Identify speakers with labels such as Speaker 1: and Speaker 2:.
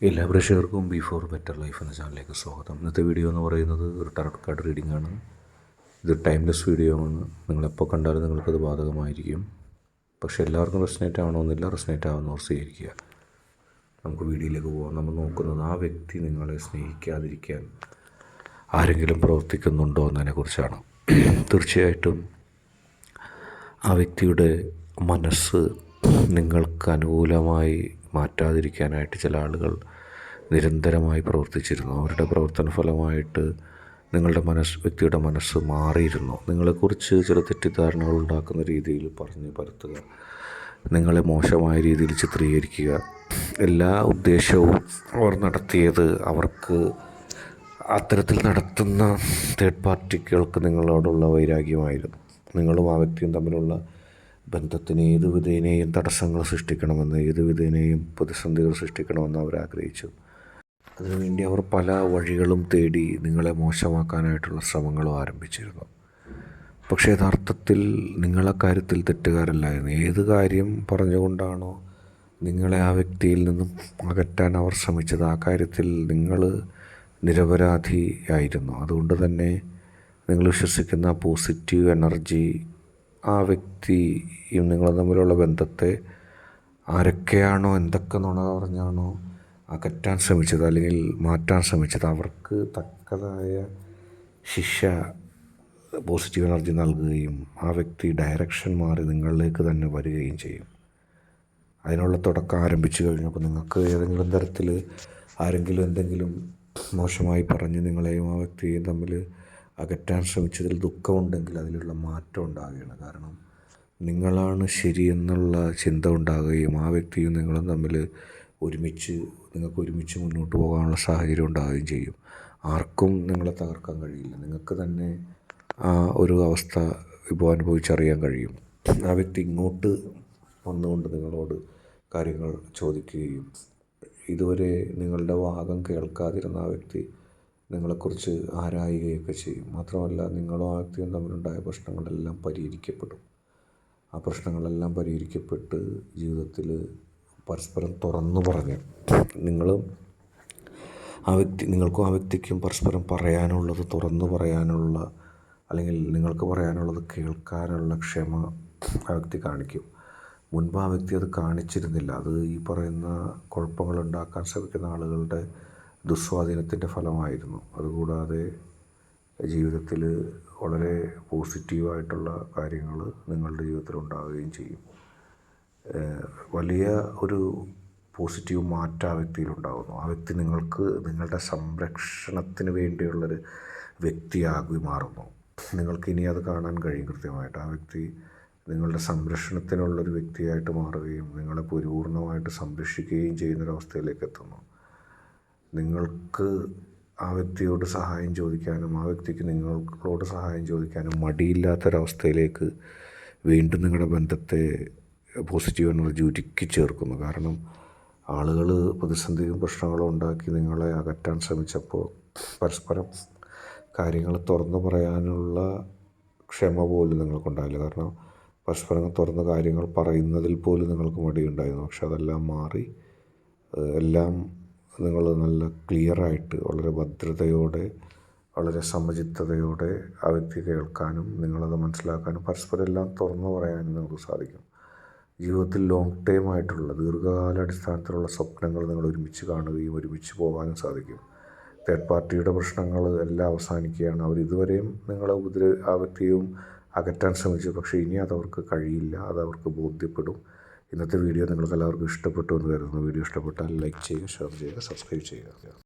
Speaker 1: എല്ലാ പ്രേക്ഷകർക്കും before better life എന്ന ചാനലിലേക്ക് സ്വാഗതം. ഇന്നത്തെ വീഡിയോ എന്ന് പറയുന്നത് ഒരു ടാരോ കാർഡ് റീഡിംഗ് ആണ്. ഇത് ടൈംലെസ് വീഡിയോ ആണ്. നിങ്ങളെപ്പോൾ കണ്ടാലും നിങ്ങൾക്കത് ബാധകമായിരിക്കും. പക്ഷേ എല്ലാവർക്കും റെസനേറ്റ് ആവണമെന്നില്ല. റെസനേറ്റ് ആവുന്നവർ സ്വീകരിക്കുക. നമുക്ക് വീഡിയോയിലേക്ക് പോകാം. നമ്മൾ നോക്കുന്നത് ആ വ്യക്തി നിങ്ങളെ സ്നേഹിക്കാതിരിക്കാൻ ആരെങ്കിലും പ്രവർത്തിക്കുന്നുണ്ടോ എന്നതിനെക്കുറിച്ചാണ്. തീർച്ചയായിട്ടും ആ വ്യക്തിയുടെ മനസ്സ് നിങ്ങൾക്ക് അനുകൂലമായി മാറ്റാതിരിക്കാനായിട്ട് ചില ആളുകൾ നിരന്തരമായി പ്രവർത്തിച്ചിരുന്നു. അവരുടെ പ്രവർത്തന ഫലമായിട്ട് നിങ്ങളുടെ വ്യക്തിയുടെ മനസ്സ് മാറിയിരുന്നു. നിങ്ങളെക്കുറിച്ച് ചില തെറ്റിദ്ധാരണകൾ ഉണ്ടാക്കുന്ന രീതിയിൽ പറഞ്ഞ് പരത്തുക, നിങ്ങളെ മോശമായ രീതിയിൽ ചിത്രീകരിക്കുക. എല്ലാ ഉദ്ദേശവും അവർ നടത്തിയത് അവർക്ക് അത്തരത്തിൽ നടത്തുന്ന തേർഡ് പാർട്ടികൾക്ക് നിങ്ങളോടുള്ള വൈരാഗ്യമായിരുന്നു. നിങ്ങളും ആ വ്യക്തിയും തമ്മിലുള്ള ബന്ധത്തിന് ഏതു വിധേനയും തടസ്സങ്ങൾ സൃഷ്ടിക്കണമെന്ന്, ഏതു വിധേനയും പ്രതിസന്ധികൾ സൃഷ്ടിക്കണമെന്ന് അവർ ആഗ്രഹിച്ചു. അതിനുവേണ്ടി അവർ പല വഴികളും തേടി നിങ്ങളെ മോശമാക്കാനായിട്ടുള്ള ശ്രമങ്ങളും ആരംഭിച്ചിരുന്നു. പക്ഷേ യഥാർത്ഥത്തിൽ നിങ്ങളെ കാര്യത്തിൽ തെറ്റുകാരല്ലായിരുന്നു. ഏത് കാര്യം പറഞ്ഞുകൊണ്ടാണോ നിങ്ങളെ ആ വ്യക്തിയിൽ നിന്നും അകറ്റാൻ അവർ ശ്രമിച്ചത്, ആ കാര്യത്തിൽ നിങ്ങൾ നിരപരാധിയായിരുന്നു. അതുകൊണ്ട് തന്നെ നിങ്ങൾ വിശ്വസിക്കുന്ന പോസിറ്റീവ് എനർജി ആ വ്യക്തിയും നിങ്ങളും തമ്മിലുള്ള ബന്ധത്തെ ആരൊക്കെയാണോ എന്തൊക്കെ നുണ പറഞ്ഞാണോ അകറ്റാൻ ശ്രമിച്ചത് അല്ലെങ്കിൽ മാറ്റാൻ ശ്രമിച്ചത്, അവർക്ക് തക്കതായ ശിക്ഷ പോസിറ്റീവ് എനർജി നൽകുകയും ആ വ്യക്തി ഡയറക്ഷൻ മാറി നിങ്ങളിലേക്ക് തന്നെ വരികയും ചെയ്യും. അതിനുള്ള തുടക്കം ആരംഭിച്ചു കഴിഞ്ഞപ്പോൾ നിങ്ങൾക്ക് ഏതെങ്കിലും തരത്തിൽ ആരെങ്കിലും എന്തെങ്കിലും മോശമായി പറഞ്ഞ് നിങ്ങളെയും ആ വ്യക്തിയെയും തമ്മിൽ അകറ്റാൻ ശ്രമിച്ചതിൽ ദുഃഖമുണ്ടെങ്കിൽ അതിലുള്ള മാറ്റം ഉണ്ടാകുകയാണ്. കാരണം നിങ്ങളാണ് ശരിയെന്നുള്ള ചിന്ത ഉണ്ടാകുകയും ആ വ്യക്തിയും നിങ്ങളും തമ്മിൽ നിങ്ങൾക്ക് ഒരുമിച്ച് മുന്നോട്ട് പോകാനുള്ള സാഹചര്യം ഉണ്ടാകുകയും ചെയ്യും. ആർക്കും നിങ്ങളെ തകർക്കാൻ കഴിയില്ല. നിങ്ങൾക്ക് തന്നെ ആ ഒരു അവസ്ഥ ഇപ്പോൾ അനുഭവിച്ചറിയാൻ കഴിയും. ആ വ്യക്തി ഇങ്ങോട്ട് വന്നുകൊണ്ട് നിങ്ങളോട് കാര്യങ്ങൾ ചോദിക്കുകയും ഇതുവരെ നിങ്ങളുടെ വാദം കേൾക്കാതിരുന്ന ആ വ്യക്തി നിങ്ങളെക്കുറിച്ച് ആരായുകയൊക്കെ ചെയ്യും. മാത്രമല്ല നിങ്ങളും ആ വ്യക്തിയും തമ്മിലുണ്ടായ പ്രശ്നങ്ങളെല്ലാം പരിഹരിക്കപ്പെടും. ആ പ്രശ്നങ്ങളെല്ലാം പരിഹരിക്കപ്പെട്ട് ജീവിതത്തിൽ പരസ്പരം തുറന്നു പറഞ്ഞ് നിങ്ങൾക്കും ആ വ്യക്തിക്കും പരസ്പരം പറയാനുള്ളത് തുറന്നു പറയാനുള്ള, അല്ലെങ്കിൽ നിങ്ങൾക്ക് പറയാനുള്ളത് കേൾക്കാനുള്ള ക്ഷമ ആ വ്യക്തി കാണിക്കും. മുൻപ് ആ വ്യക്തി അത് കാണിച്ചിരുന്നില്ല. അത് ഈ പറയുന്ന കുഴപ്പങ്ങൾ ഉണ്ടാക്കാൻ ശ്രമിക്കുന്ന ആളുകളുടെ ദുസ്വാധീനത്തിൻ്റെ ഫലമായിരുന്നു. അതുകൂടാതെ ജീവിതത്തിൽ വളരെ പോസിറ്റീവായിട്ടുള്ള കാര്യങ്ങൾ നിങ്ങളുടെ ജീവിതത്തിൽ ഉണ്ടാവുകയും ചെയ്യും. വലിയ ഒരു പോസിറ്റീവ് മാറ്റം ആ വ്യക്തിയിലുണ്ടാകുന്നു. ആ വ്യക്തി നിങ്ങളുടെ സംരക്ഷണത്തിന് വേണ്ടിയുള്ളൊരു വ്യക്തിയാകി മാറുന്നു. നിങ്ങൾക്കിനി അത് കാണാൻ കഴിയും കൃത്യമായിട്ട്. ആ വ്യക്തി നിങ്ങളുടെ സംരക്ഷണത്തിനുള്ളൊരു വ്യക്തിയായിട്ട് മാറുകയും നിങ്ങളെ പരിപൂർണമായിട്ട് സംരക്ഷിക്കുകയും ചെയ്യുന്നൊരവസ്ഥയിലേക്ക് എത്തുന്നു. നിങ്ങൾക്ക് ആ വ്യക്തിയോട് സഹായം ചോദിക്കാനും ആ വ്യക്തിക്ക് നിങ്ങളോട് സഹായം ചോദിക്കാനും മടിയില്ലാത്തൊരവസ്ഥയിലേക്ക് വീണ്ടും നിങ്ങളുടെ ബന്ധത്തെ പോസിറ്റീവ് എനർജി ഉരുക്കി ചേർക്കുന്നു. കാരണം ആളുകൾ പ്രതിസന്ധിയും പ്രശ്നങ്ങളും ഉണ്ടാക്കി നിങ്ങളെ അകറ്റാൻ ശ്രമിച്ചപ്പോൾ പരസ്പരം കാര്യങ്ങൾ തുറന്നു പറയാനുള്ള ക്ഷമ പോലും നിങ്ങൾക്കുണ്ടായില്ല. കാരണം പരസ്പരം തുറന്ന് കാര്യങ്ങൾ പറയുന്നതിൽ പോലും നിങ്ങൾക്ക് മടിയുണ്ടായിരുന്നു. പക്ഷെ അതെല്ലാം മാറി എല്ലാം നിങ്ങൾ നല്ല ക്ലിയറായിട്ട് വളരെ ഭദ്രതയോടെ വളരെ സമചിത്തതയോടെ ആ വ്യക്തി കേൾക്കാനും നിങ്ങളത് മനസ്സിലാക്കാനും പരസ്പരം എല്ലാം തുറന്നു പറയാനും നിങ്ങൾക്ക് സാധിക്കും. ജീവിതത്തിൽ ലോങ് ടൈം ആയിട്ടുള്ള ദീർഘകാലാടിസ്ഥാനത്തിലുള്ള സ്വപ്നങ്ങൾ നിങ്ങൾ ഒരുമിച്ച് കാണുകയും ഒരുമിച്ച് പോകാനും സാധിക്കും. തേർഡ് പാർട്ടിയുടെ പ്രശ്നങ്ങൾ എല്ലാം അവസാനിക്കുകയാണ്. അവരിതുവരെയും ആ വ്യക്തിയും അകറ്റാൻ ശ്രമിച്ചു. പക്ഷേ ഇനി അതവർക്ക് കഴിയില്ല. അതവർക്ക് ബോധ്യപ്പെടും. ഇന്നത്തെ വീഡിയോ നിങ്ങൾക്ക് എല്ലാവർക്കും ഇഷ്ടപ്പെട്ടു എന്ന് കരുതുന്നു. വീഡിയോ ഇഷ്ടപ്പെട്ടാൽ ലൈക്ക് ചെയ്യുക, ഷെയർ ചെയ്യുക, സബ്സ്ക്രൈബ് ചെയ്യുക.